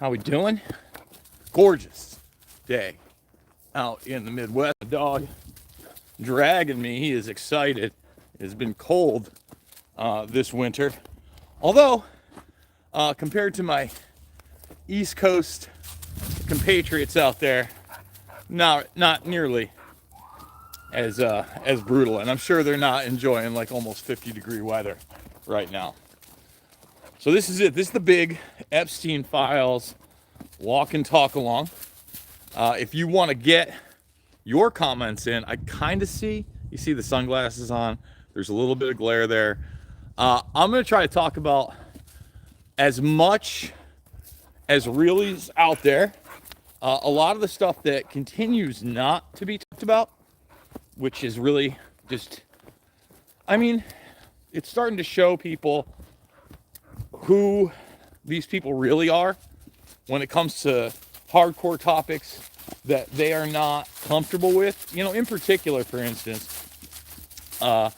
How we doing? Gorgeous day out in the Midwest. The dog dragging me. He is excited. It's been cold this winter. Although, compared to my East Coast compatriots out there, not nearly as brutal. And I'm sure they're not enjoying like almost 50-degree weather right now. So this is it. This is the big Epstein files walk and talk along. If you want to get your comments in, I kind of see, you see the sunglasses on. There's a little bit of glare there. I'm going to try to talk about as much as really is out there. A lot of the stuff that continues not to be talked about, which is really just, I mean, it's starting to show people who these people really are when it comes to hardcore topics that they are not comfortable with. You know, in particular, for instance, I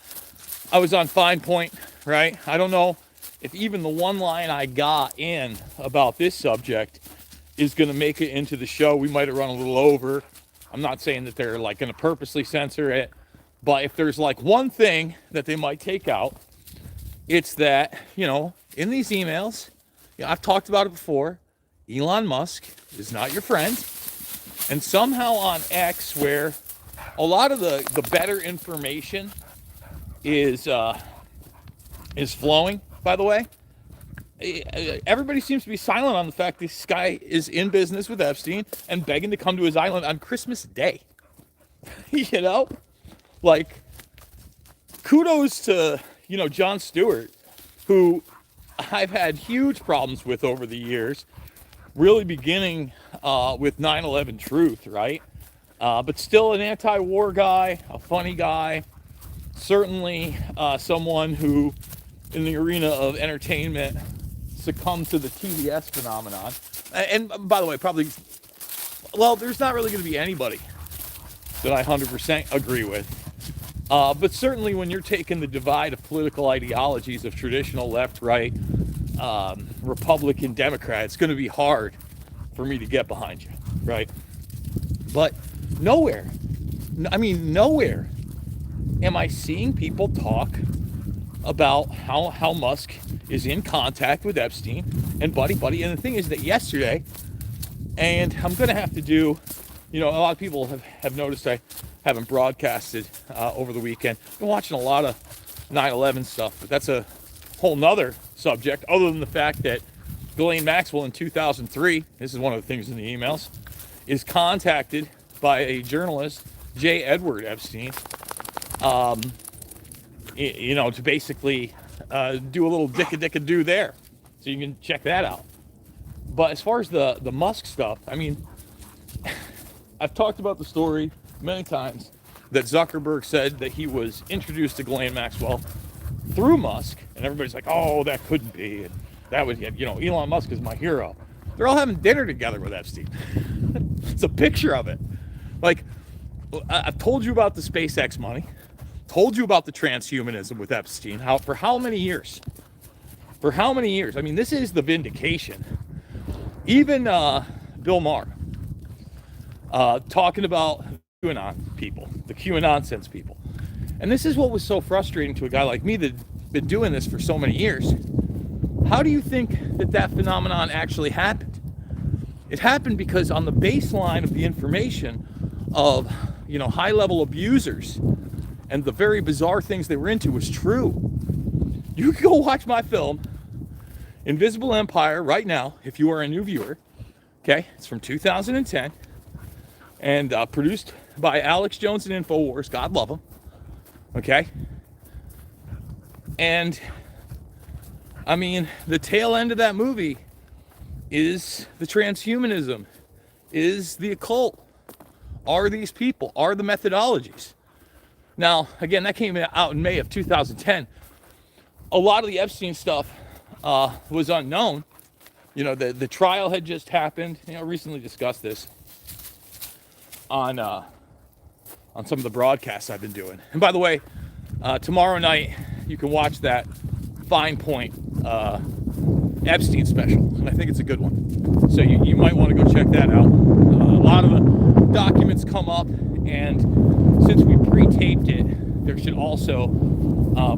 was on Fine Point, right? I don't know if even the one line I got in about this subject is going to make it into the show. We might have run a little over. I'm not saying that they're like going to purposely censor it, but if there's like one thing that they might take out, it's that, you know, in these emails, I've talked about it before, Elon Musk is not your friend. And somehow on X, where a lot of the better information is flowing, by the way, everybody seems to be silent on the fact this guy is in business with Epstein and begging to come to his island on Christmas Day. You know? Like, kudos to, you know, Jon Stewart, who I've had huge problems with over the years, really beginning with 9/11 Truth, right? But still an anti-war guy, a funny guy, certainly someone who, in the arena of entertainment, succumbed to the TBS phenomenon. And by the way, probably, well, there's not really going to be anybody that I 100% agree with. But certainly when you're taking the divide of political ideologies of traditional left, right, Republican, Democrat, it's going to be hard for me to get behind you, right? But nowhere am I seeing people talk about how Musk is in contact with Epstein and buddy. And the thing is that yesterday, and I'm going to have to do, you know, a lot of people have noticed I haven't broadcasted over the weekend. I've been watching a lot of 9/11 stuff, but that's a whole nother subject, other than the fact that Ghislaine Maxwell in 2003, this is one of the things in the emails, is contacted by a journalist, J. Edward Epstein, you know, to basically do a little dicka-dicka-do there. So you can check that out. But as far as the Musk stuff, I mean, I've talked about the story many times that Zuckerberg said that he was introduced to Ghislaine Maxwell through Musk, and everybody's like, oh, that couldn't be, and that was, you know, Elon Musk is my hero. They're all having dinner together with Epstein. It's a picture of it. Like, I've told you about the SpaceX money, told you about the transhumanism with Epstein. For how many years? For how many years? I mean, this is the vindication. Even Bill Maher talking about QAnon people, the QAnonsense people. And this is what was so frustrating to a guy like me that's been doing this for so many years. How do you think that phenomenon actually happened? It happened because on the baseline of the information of, you know, high-level abusers and the very bizarre things they were into was true. You can go watch my film, Invisible Empire, right now, if you are a new viewer. Okay, it's from 2010 and produced by Alex Jones and InfoWars. God love him. Okay? And, I mean, the tail end of that movie is the transhumanism, is the occult, are these people, are the methodologies. Now, again, that came out in May of 2010. A lot of the Epstein stuff was unknown. You know, the trial had just happened. You know, I recently discussed this on some of the broadcasts I've been doing. And by the way, tomorrow night you can watch that Fine Point Epstein special, and I think it's a good one. So you might want to go check that out. A lot of the documents come up, and since we pre-taped it, there should also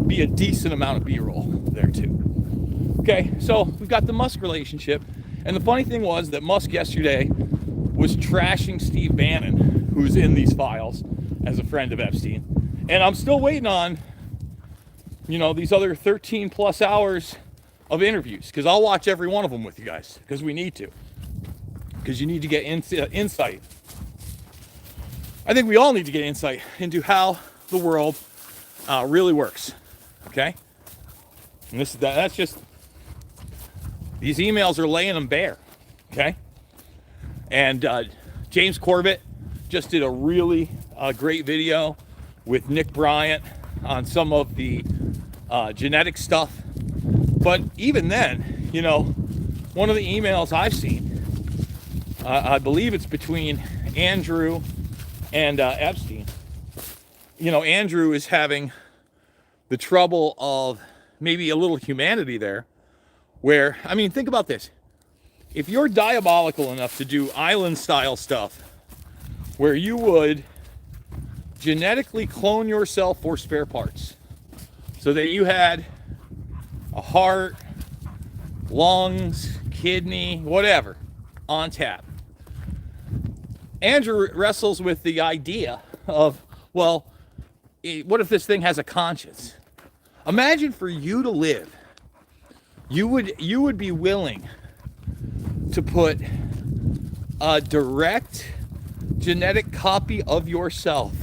be a decent amount of B-roll there too. Okay, so we've got the Musk relationship, and the funny thing was that Musk yesterday was trashing Steve Bannon, who's in these files as a friend of Epstein, and I'm still waiting on, these other 13 plus hours of interviews, because I'll watch every one of them with you guys, because we need to, because you need to get insight. I think we all need to get insight into how the world really works. Okay, and that's just, these emails are laying them bare. Okay, and James Corbett just did a really great video with Nick Bryant on some of the genetic stuff. But even then, one of the emails I've seen, I believe it's between Andrew and Epstein. Andrew is having the trouble of maybe a little humanity there, where, think about this. If you're diabolical enough to do island-style stuff, where you would genetically clone yourself for spare parts, so that you had a heart, lungs, kidney, whatever, on tap. Andrew wrestles with the idea of, well, what if this thing has a conscience? Imagine for you to live, you would be willing to put a direct genetic copy of yourself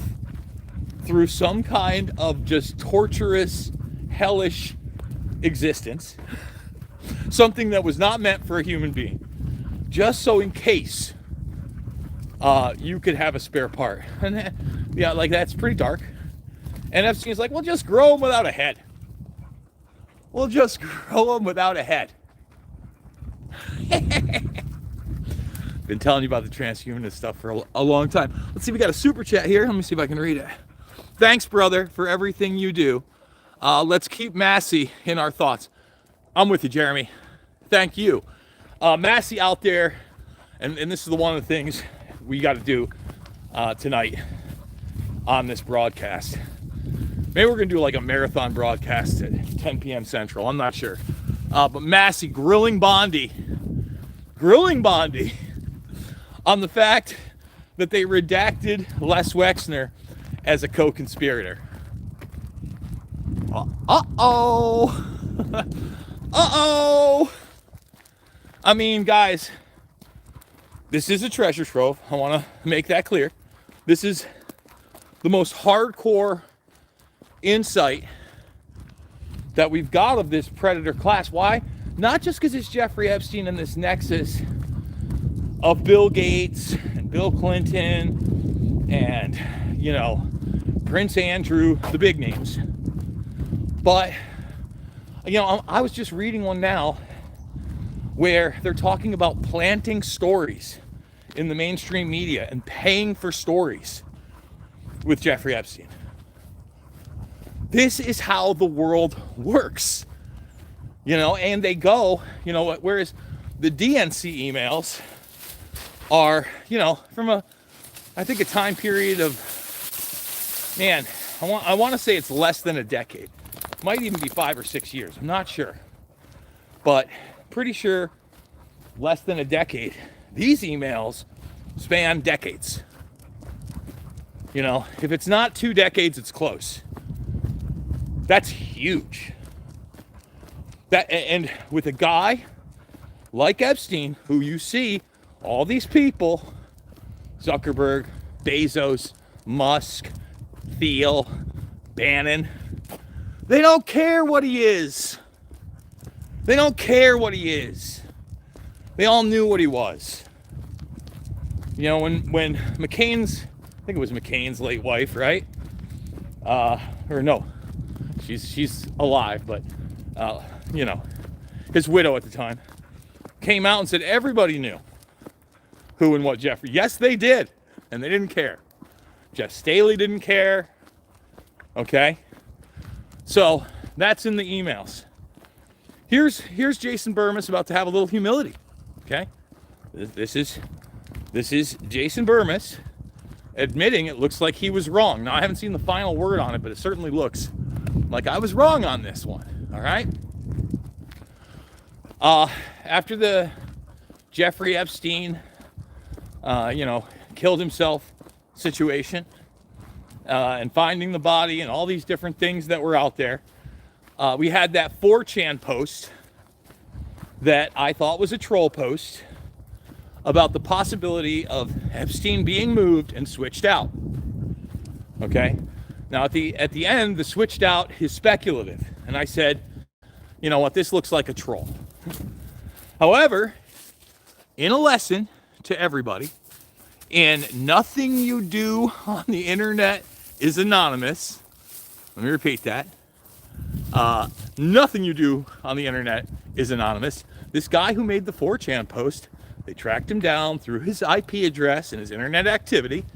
through some kind of just torturous, hellish existence, something that was not meant for a human being, just so in case you could have a spare part. And that's pretty dark. And Epstein's like, well, just grow them without a head. We'll just grow them without a head. Been telling you about the transhumanist stuff for a long time. Let's see, we got a super chat here. Let me see if I can read it. Thanks, brother, for everything you do. Let's keep Massey in our thoughts. I'm with you, Jeremy. Thank you. Massey out there, and this is one of the things we got to do tonight on this broadcast. Maybe we're going to do like a marathon broadcast at 10 p.m. Central. I'm not sure. But Massey grilling Bondi on the fact that they redacted Les Wexner as a co-conspirator. Uh-oh. Guys, this is a treasure trove. I want to make that clear. This is the most hardcore insight that we've got of this predator class. Why? Not just because it's Jeffrey Epstein and this nexus of Bill Gates and Bill Clinton and, Prince Andrew, the big names. But, I was just reading one now where they're talking about planting stories in the mainstream media and paying for stories with Jeffrey Epstein. This is how the world works, and they go, whereas the DNC emails are, from a time period of, I want to say it's less than a decade. Might even be 5 or 6 years. I'm not sure. But pretty sure less than a decade. These emails span decades. If it's not 2 decades, it's close. That's huge. And with a guy like Epstein, who you see all these people, Zuckerberg, Bezos, Musk, Thiel, Bannon, they don't care what he is. They don't care what he is. They all knew what he was. When McCain's, I think it was McCain's late wife, right? Or no, she's alive, but his widow at the time came out and said everybody knew who and what Jeffrey. Yes, they did, and they didn't care. Jeff Staley didn't care. Okay, so that's in the emails. Here's Jason Bermas about to have a little humility. Okay, This is Jason Bermas admitting it looks like he was wrong. Now, I haven't seen the final word on it, but it certainly looks like I was wrong on this one. All right. After the Jeffrey Epstein, killed himself situation, and finding the body and all these different things that were out there, we had that 4chan post that I thought was a troll post about the possibility of Epstein being moved and switched out. Okay? Now, at the end, the switched out is speculative. And I said, you know what, this looks like a troll. However, in a lesson to everybody, and nothing you do on the internet is anonymous. Let me repeat that. Nothing you do on the internet is anonymous. This guy who made the 4chan post, they tracked him down through his IP address and his internet activity.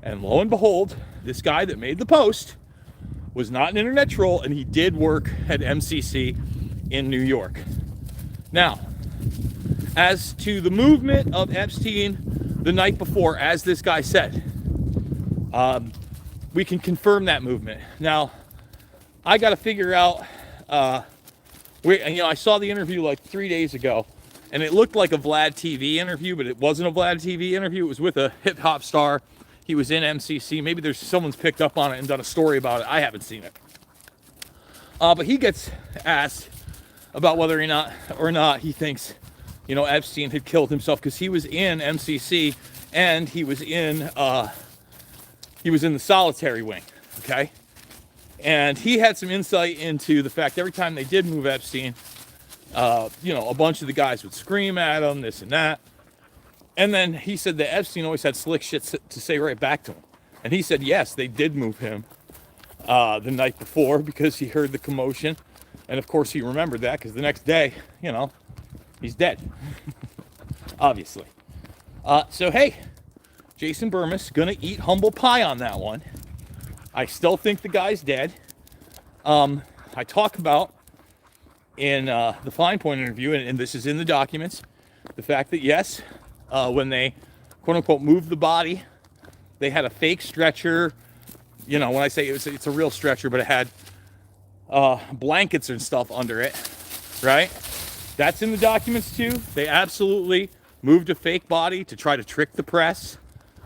And lo and behold, this guy that made the post was not an internet troll, and he did work at MCC in New York. Now, as to the movement of Epstein the night before, as this guy said, we can confirm that movement. Now, I got to figure out, I saw the interview like 3 days ago, and it looked like a Vlad TV interview, but it wasn't a Vlad TV interview. It was with a hip hop star. He was in MCC. Maybe someone's picked up on it and done a story about it. I haven't seen it. But he gets asked about whether or not he thinks, Epstein had killed himself, because he was in MCC and he was in the solitary wing. Okay. And he had some insight into the fact every time they did move Epstein, a bunch of the guys would scream at him, this and that. And then he said that Epstein always had slick shit to say right back to him. And he said, yes, they did move him the night before because he heard the commotion. And of course he remembered that, because the next day, he's dead. Obviously. So, hey, Jason Bermas gonna eat humble pie on that one. I still think the guy's dead. I talk about in the Fine Point interview, and this is in the documents, the fact that, yes, when they, quote-unquote, moved the body, they had a fake stretcher. When I say it's a real stretcher, but it had blankets and stuff under it, right? That's in the documents, too. They absolutely moved a fake body to try to trick the press.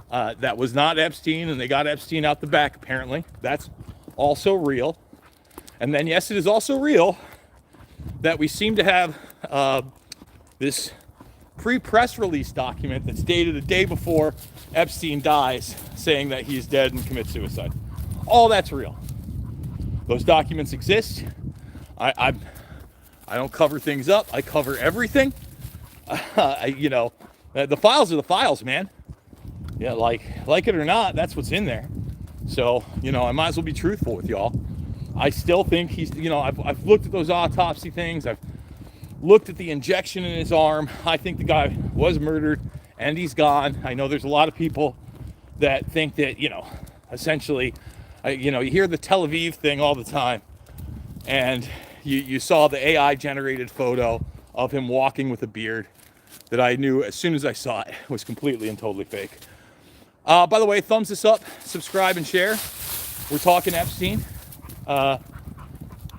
That was not Epstein, and they got Epstein out the back, apparently. That's also real. And then, yes, it is also real that we seem to have this pre-press release document that's dated a day before Epstein dies, saying that he's dead and commits suicide. All that's real. Those documents exist. I don't cover things up. I cover everything. The files are the files, man. Yeah, like it or not, that's what's in there. So, I might as well be truthful with y'all. I still think he's, I've looked at those autopsy things. I've looked at the injection in his arm. I think the guy was murdered and he's gone. I know there's a lot of people that think that, essentially, you hear the Tel Aviv thing all the time. And you saw the AI generated photo of him walking with a beard that I knew as soon as I saw it was completely and totally fake. By the way, thumbs this up, subscribe, and share. We're talking Epstein.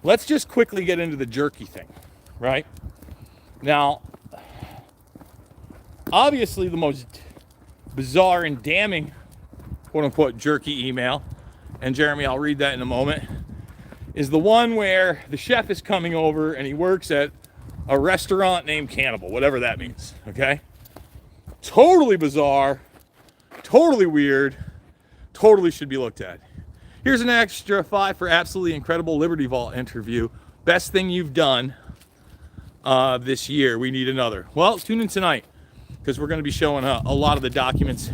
Let's just quickly get into the jerky thing, right? Now, obviously the most bizarre and damning, quote-unquote, jerky email, and Jeremy, I'll read that in a moment, is the one where the chef is coming over and he works at a restaurant named Cannibal, whatever that means, okay? Totally bizarre, totally weird, totally should be looked at. Here's an extra 5 for absolutely incredible Liberty Vault interview. Best thing you've done this year. We need another. Well, tune in tonight, because we're going to be showing a lot of the documents,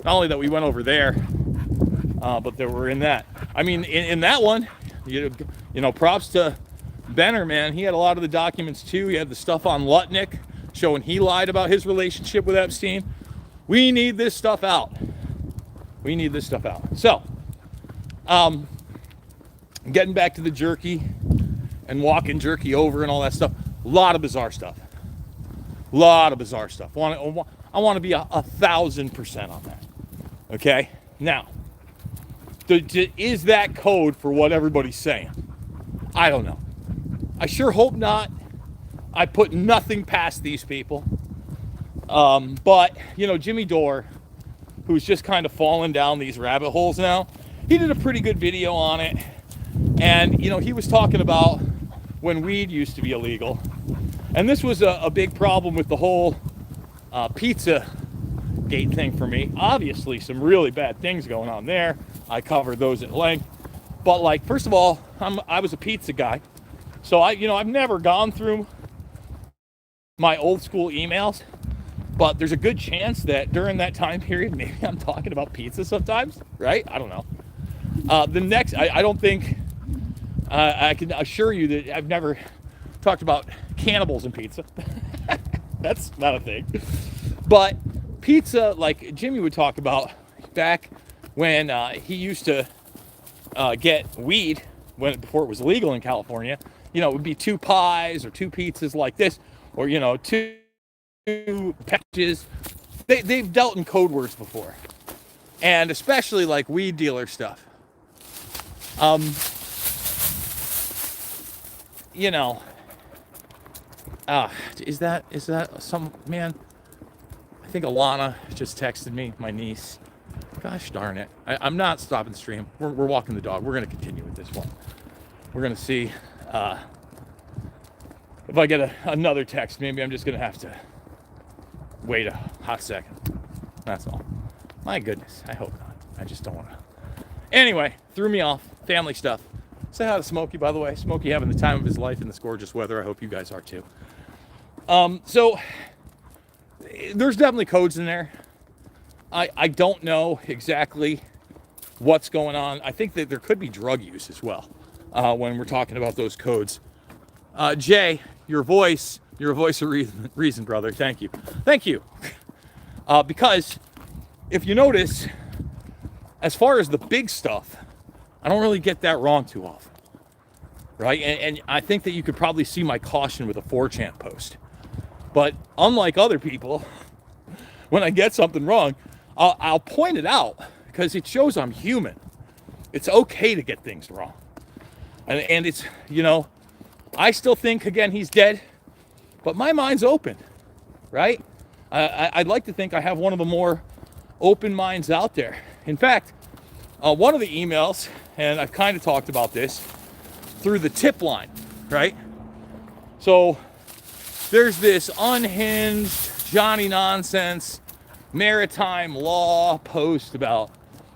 not only that we went over there, but that were in that. I mean, in that one, props to Benner, man. He had a lot of the documents too. He had the stuff on Lutnick showing he lied about his relationship with Epstein. We need this stuff out. We need this stuff out. So, getting back to the jerky and walking jerky over and all that stuff. A lot of bizarre stuff. Want I want to be 1,000% on that. Okay? Now, is that code for what everybody's saying? I don't know. I sure hope not. I put nothing past these people. But, Jimmy Dore, who's just kind of fallen down these rabbit holes now, he did a pretty good video on it. And, he was talking about when weed used to be illegal. And this was a big problem with the whole pizza gate thing for me. Obviously, some really bad things going on there. I covered those at length. But, first of all, I was a pizza guy. So, I've never gone through my old school emails. But there's a good chance that during that time period, maybe I'm talking about pizza sometimes, right? I don't know. I don't think, I can assure you that I've never talked about cannibals and pizza. That's not a thing. But pizza, like Jimmy would talk about back when he used to get weed before it was legal in California, it would be 2 pies or 2 pizzas like this, or, 2 packages. They've dealt in code words before, and especially like weed dealer stuff. Is that some man? I think Alana just texted me, my niece. Gosh darn it. I'm not stopping the stream. We're walking the dog. We're going to continue with this one. We're going to see if I get another text. Maybe I'm just going to have to wait a hot second. That's all. My goodness. I hope not. I just don't want to. Anyway, threw me off. Family stuff. Say hi to Smokey, by the way. Smokey having the time of his life in this gorgeous weather. I hope you guys are too. So there's definitely codes in there. I don't know exactly what's going on. I think that there could be drug use as well when we're talking about those codes. Jay, you're a voice of reason, brother. Thank you. Because if you notice, as far as the big stuff, I don't really get that wrong too often, right? And I think that you could probably see my caution with a 4chan post. But unlike other people, when I get something wrong, I'll point it out because it shows I'm human. It's okay to get things wrong. And it's, I still think, again, he's dead, but my mind's open, right? I'd like to think I have one of the more open minds out there. In fact, one of the emails, and I've kind of talked about this, through the tip line, right? So there's this unhinged Johnny nonsense maritime law post about,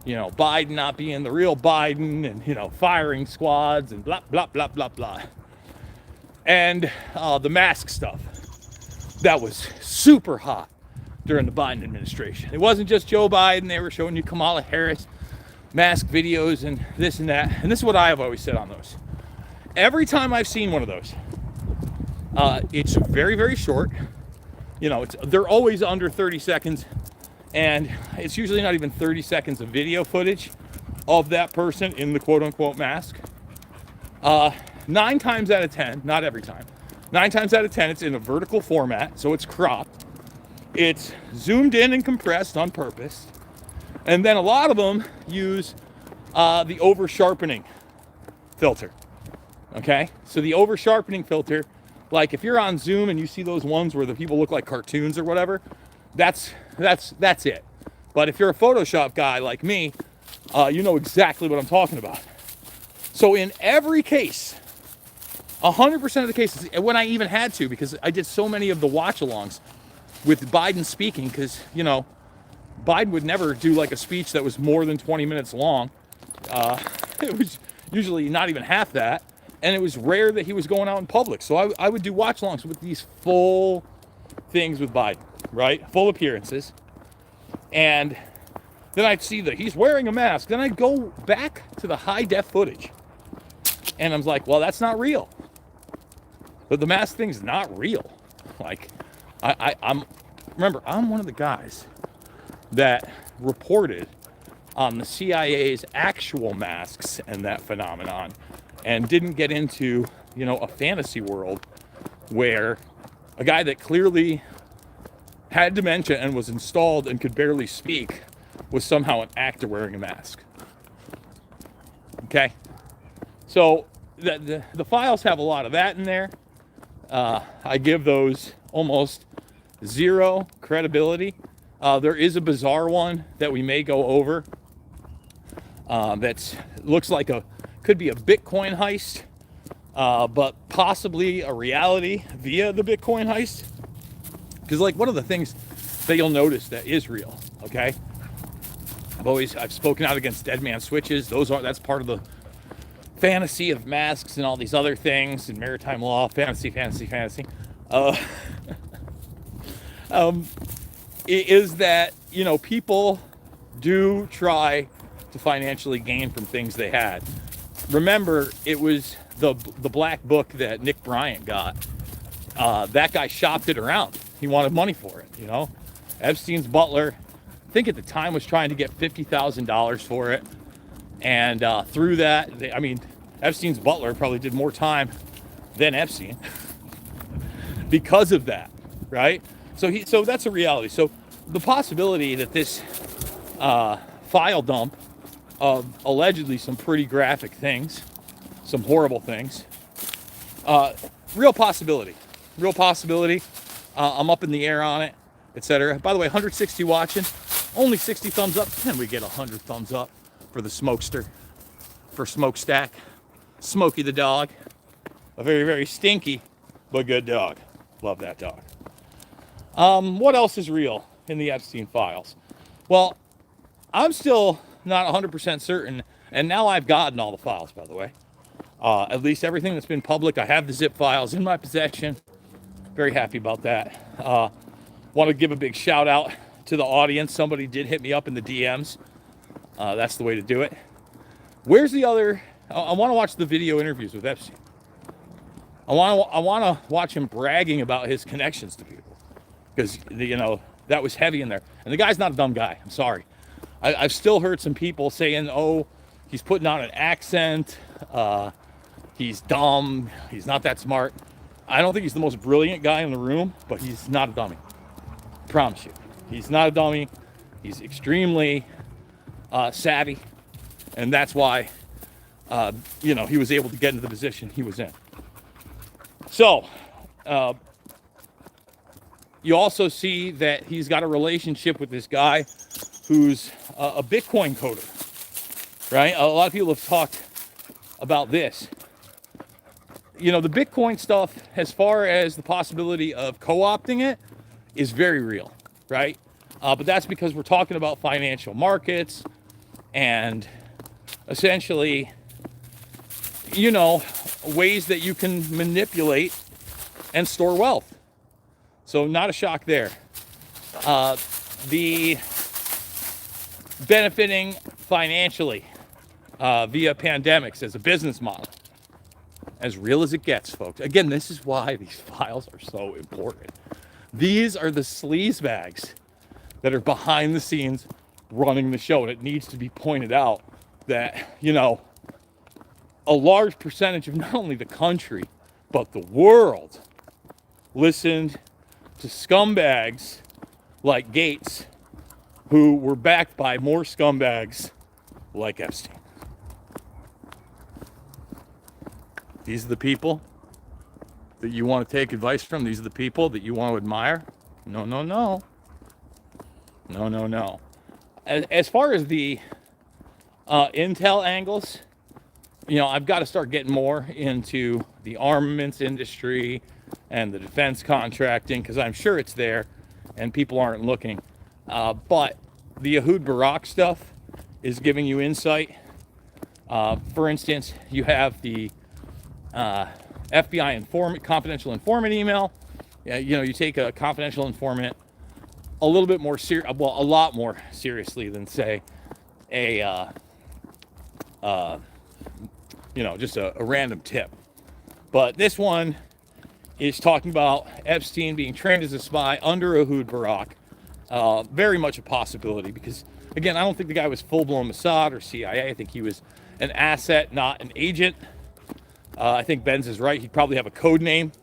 Biden not being the real Biden and, firing squads and blah, blah, blah, blah, blah. And the mask stuff. That was super hot during the Biden administration. It wasn't just Joe Biden. They were showing you Kamala Harris mask videos and this and that. And this is what I have always said on those. Every time I've seen one of those, it's very, very short. They're always under 30 seconds. And it's usually not even 30 seconds of video footage of that person in the quote-unquote mask. 9 times out of 10, not every time, 9 times out of 10, it's in a vertical format, so it's cropped. It's zoomed in and compressed on purpose. And then a lot of them use the over-sharpening filter. Okay? So the over-sharpening filter, like if you're on Zoom and you see those ones where the people look like cartoons or whatever, that's it. But if you're a Photoshop guy like me, you know exactly what I'm talking about. So in every case, 100% of the cases, when I even had to, because I did so many of the watch-alongs with Biden speaking, because, Biden would never do like a speech that was more than 20 minutes long. It was usually not even half that. And it was rare that he was going out in public. So I would do watch-alongs with these full things with Biden, right? Full appearances. And then I'd see that he's wearing a mask. Then I'd go back to the high-def footage. And I'm like, well, that's not real. But the mask thing's not real. Like, I'm one of the guys that reported on the CIA's actual masks and that phenomenon, and didn't get into, a fantasy world where a guy that clearly had dementia and was installed and could barely speak, was somehow an actor wearing a mask. Okay? So the files have a lot of that in there. I give those almost zero credibility. There is a bizarre one that we may go over that looks like could be a Bitcoin heist, but possibly a reality via the Bitcoin heist. Because like one of the things that you'll notice that is real, okay? I've spoken out against dead man switches. That's part of the fantasy of masks and all these other things and maritime law. Fantasy. Is that, you know, people do try to financially gain from things they had. Remember, it was the black book that Nick Bryant got. That guy shopped it around. He wanted money for it, you know. Epstein's butler, I think at the time, was trying to get $50,000 for it. And through that, Epstein's butler probably did more time than Epstein because of that, right? So that's a reality. So the possibility that this file dump of allegedly some pretty graphic things, some horrible things, real possibility. I'm up in the air on it, etc. By the way, 160 watching, only 60 thumbs up. Can we get 100 thumbs up for the smokester, for Smokestack, Smokey the dog, a very, very stinky but good dog. Love that dog. What else is real in the Epstein files? Well, I'm still not 100% certain, and now I've gotten all the files, by the way. At least everything that's been public. I have the zip files in my possession. Very happy about that. Want to give a big shout out to the audience. Somebody did hit me up in the DMs. That's the way to do it. Where's the other? I want to watch the video interviews with Epstein. I want to watch him bragging about his connections to people, because you know that was heavy in there. And the guy's not a dumb guy. I'm sorry. I've still heard some people saying, "Oh, he's putting on an accent. He's dumb. He's not that smart." I don't think he's the most brilliant guy in the room, but he's not a dummy. I promise you, he's not a dummy. He's extremely savvy, and that's why he was able to get into the position he was in. So you also see that he's got a relationship with this guy who's a Bitcoin coder, right? A lot of people have talked about this. You know, the Bitcoin stuff, as far as the possibility of co-opting it, is very real, right? But that's because we're talking about financial markets and essentially, you know, ways that you can manipulate and store wealth. So not a shock there. The benefiting financially via pandemics as a business model. As real as it gets, folks. Again, this is why these files are so important. These are the sleaze bags that are behind the scenes running the show. And it needs to be pointed out that, you know, a large percentage of not only the country, but the world listened to scumbags like Gates, who were backed by more scumbags like Epstein. These are the people that you want to take advice from. These are the people that you want to admire. No. As far as the intel angles, you know, I've got to start getting more into the armaments industry and the defense contracting, because I'm sure it's there and people aren't looking. But the Ehud Barak stuff is giving you insight. For instance, you have the FBI confidential informant email. You know, you take a confidential informant a little bit more a lot more seriously than, say, just a random tip. But this one is talking about Epstein being trained as a spy under Ehud Barak. Very much a possibility, because, again, I don't think the guy was full-blown Mossad or CIA. I think he was an asset, not an agent. I think Benz is right. He'd probably have a code name.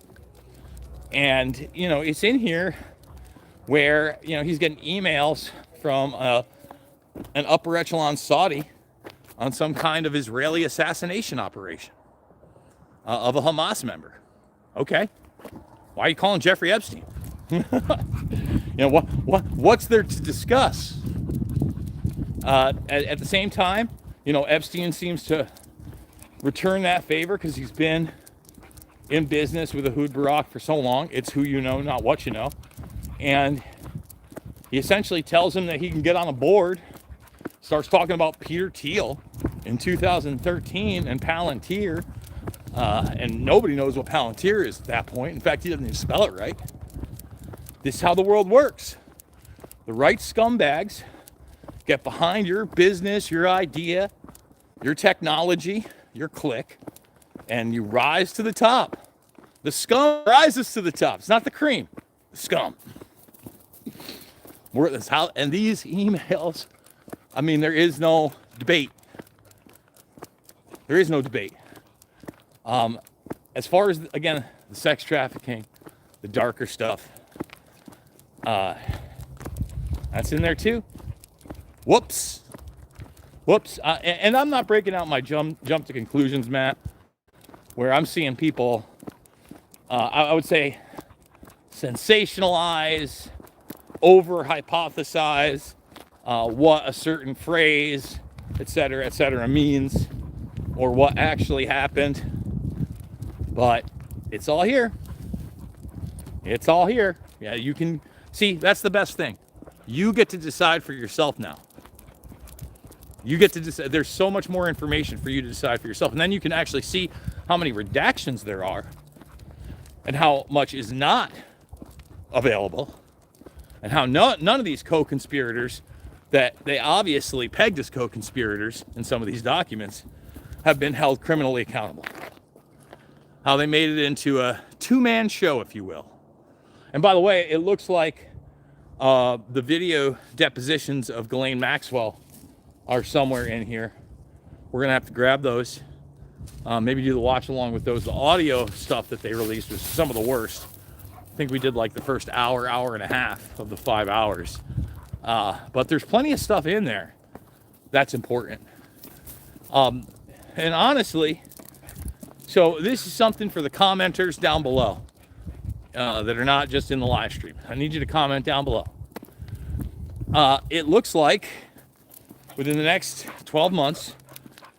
And, you know, it's in here where, he's getting emails from an upper echelon Saudi on some kind of Israeli assassination operation of a Hamas member. Okay, why are you calling Jeffrey Epstein? What's there to discuss? At the same time, Epstein seems to return that favor because he's been in business with Ehud Barak for so long. It's who you know, not what you know. And he essentially tells him that he can get on a board, starts talking about Peter Thiel in 2013 and Palantir, and nobody knows what Palantir is at that point. In fact, he doesn't even spell it right. This is how the world works. The right scumbags get behind your business, your idea, your technology, your clique, and you rise to the top. The scum rises to the top. It's not the cream, the scum. And these emails, there is no debate. There is no debate. As far as, again, the sex trafficking, the darker stuff, that's in there too. Whoops. And I'm not breaking out my jump to conclusions, Matt, where I'm seeing people, I would say, sensationalize, over-hypothesize what a certain phrase, et cetera, means, or what actually happened. But it's all here. It's all here. Yeah, you can see, that's the best thing. You get to decide for yourself now. You get to decide. There's so much more information for you to decide for yourself. And then you can actually see how many redactions there are and how much is not available, and how none of these co-conspirators that they obviously pegged as co-conspirators in some of these documents have been held criminally accountable. How they made it into a two-man show, if you will. And by the way, it looks like the video depositions of Ghislaine Maxwell are somewhere in here. We're going to have to grab those. Maybe do the watch along with those. The audio stuff that they released was some of the worst. I think we did like the first hour and a half of the 5 hours. But there's plenty of stuff in there that's important. And honestly, so this is something for the commenters down below that are not just in the live stream. I need you to comment down below. It looks like within the next 12 months,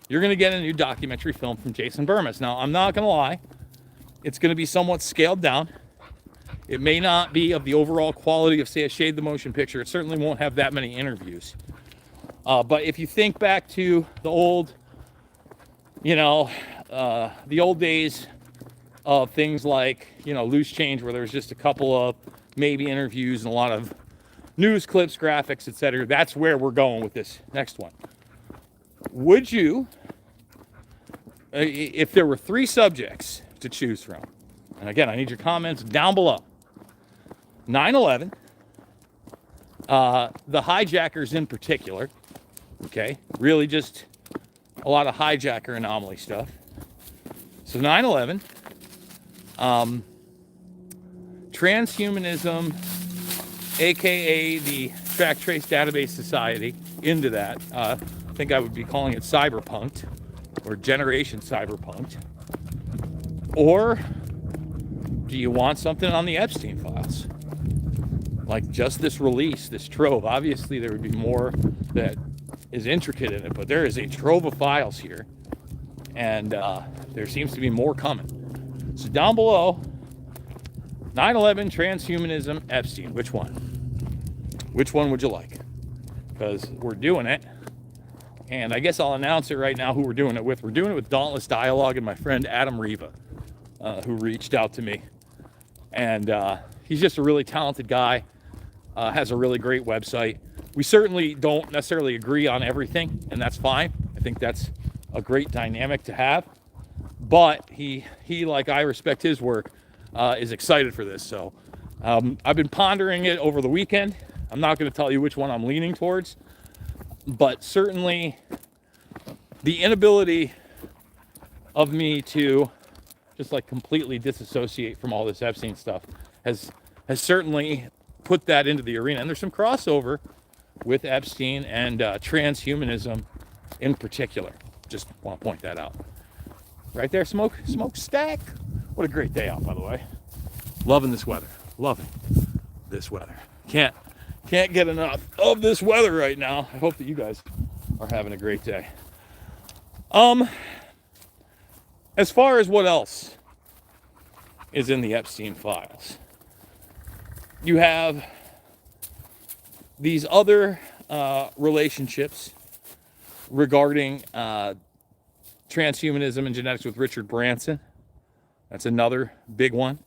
you're going to get a new documentary film from Jason Bermas. Now, I'm not going to lie. It's going to be somewhat scaled down. It may not be of the overall quality of, say, a Shade the Motion Picture. It certainly won't have that many interviews. But if you think back to the old, the old days of things like, Loose Change, where there was just a couple of maybe interviews and a lot of news clips, graphics, etc. That's where we're going with this next one. Would you, if there were 3 subjects to choose from, and again, I need your comments down below. 9/11, the hijackers in particular, okay? Really just a lot of hijacker anomaly stuff. So 9/11, transhumanism, aka the Track Trace Database Society, into that. I think I would be calling it cyberpunked, or Generation Cyberpunked. Or do you want something on the Epstein files? Like just this release, this trove. Obviously there would be more that is intricate in it, but there is a trove of files here, and there seems to be more coming. So down below, 9/11, transhumanism, Epstein, which one? Which one would you like? Because we're doing it, and I guess I'll announce it right now who we're doing it with. We're doing it with Dauntless Dialogue and my friend Adam Riva, who reached out to me. And he's just a really talented guy, has a really great website. We certainly don't necessarily agree on everything, and that's fine. I think that's a great dynamic to have. But he like I respect his work, is excited for this. So I've been pondering it over the weekend. I'm not going to tell you which one I'm leaning towards, but certainly the inability of me to just like completely disassociate from all this Epstein stuff has certainly put that into the arena. And there's some crossover with Epstein and transhumanism in particular. Just want to point that out. Right there, smokestack. What a great day out, by the way. Loving this weather. Loving this weather. Can't get enough of this weather right now. I hope that you guys are having a great day. As far as what else is in the Epstein files, you have these other relationships regarding transhumanism and genetics with Richard Branson. That's another big one.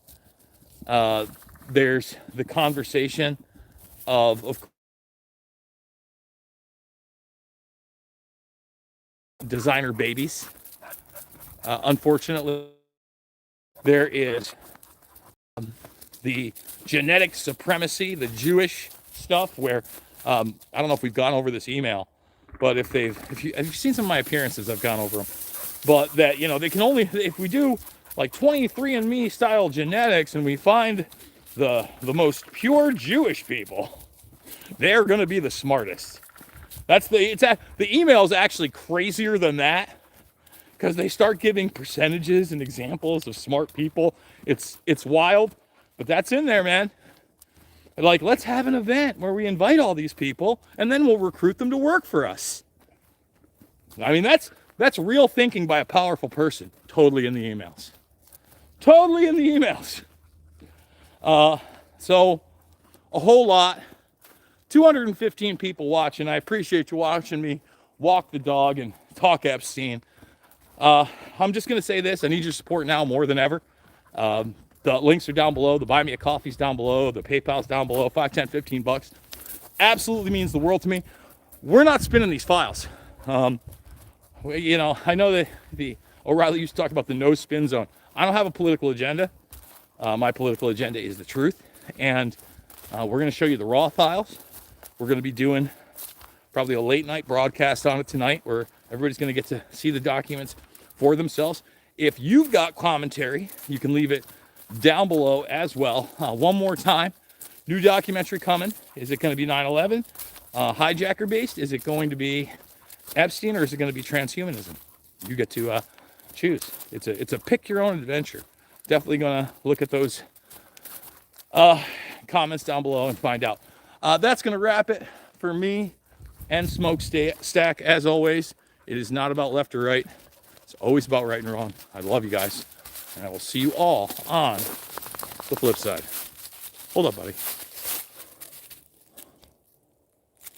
There's the conversation of designer babies. Unfortunately, there is the genetic supremacy, the Jewish stuff, where I don't know if we've gone over this email, but if you've seen some of my appearances, I've gone over them. But that, you know, they can only, if we do like 23andMe style genetics and we find the most pure Jewish people, they're going to be the smartest. The email is actually crazier than that, because they start giving percentages and examples of smart people. It's wild, but that's in there, man. Like, let's have an event where we invite all these people and then we'll recruit them to work for us. I mean, that's real thinking by a powerful person. Totally in the emails. Totally in the emails. So a whole lot. 215 people watching. I appreciate you watching me walk the dog and talk Epstein. I'm just going to say this. I need your support now more than ever. The links are down below. The Buy Me a Coffee's down below. The PayPal's down below. $5, $10, $15. Absolutely means the world to me. We're not spinning these files. You know, I know that the O'Reilly used to talk about the no spin zone. I don't have a political agenda. My political agenda is the truth. And we're going to show you the raw files. We're going to be doing probably a late night broadcast on it tonight, where everybody's going to get to see the documents for themselves. If you've got commentary, you can leave it down below as well. One more time, new documentary coming. Is it going to be 9/11 hijacker based? Is it going to be Epstein, or is it going to be transhumanism? You get to choose. It's a pick your own adventure. Definitely going to look at those comments down below and find out. That's going to wrap it for me and Smokestack. As always, it is not about left or right. It's always about right and wrong. I love you guys, and I will see you all on the flip side. Hold up, buddy.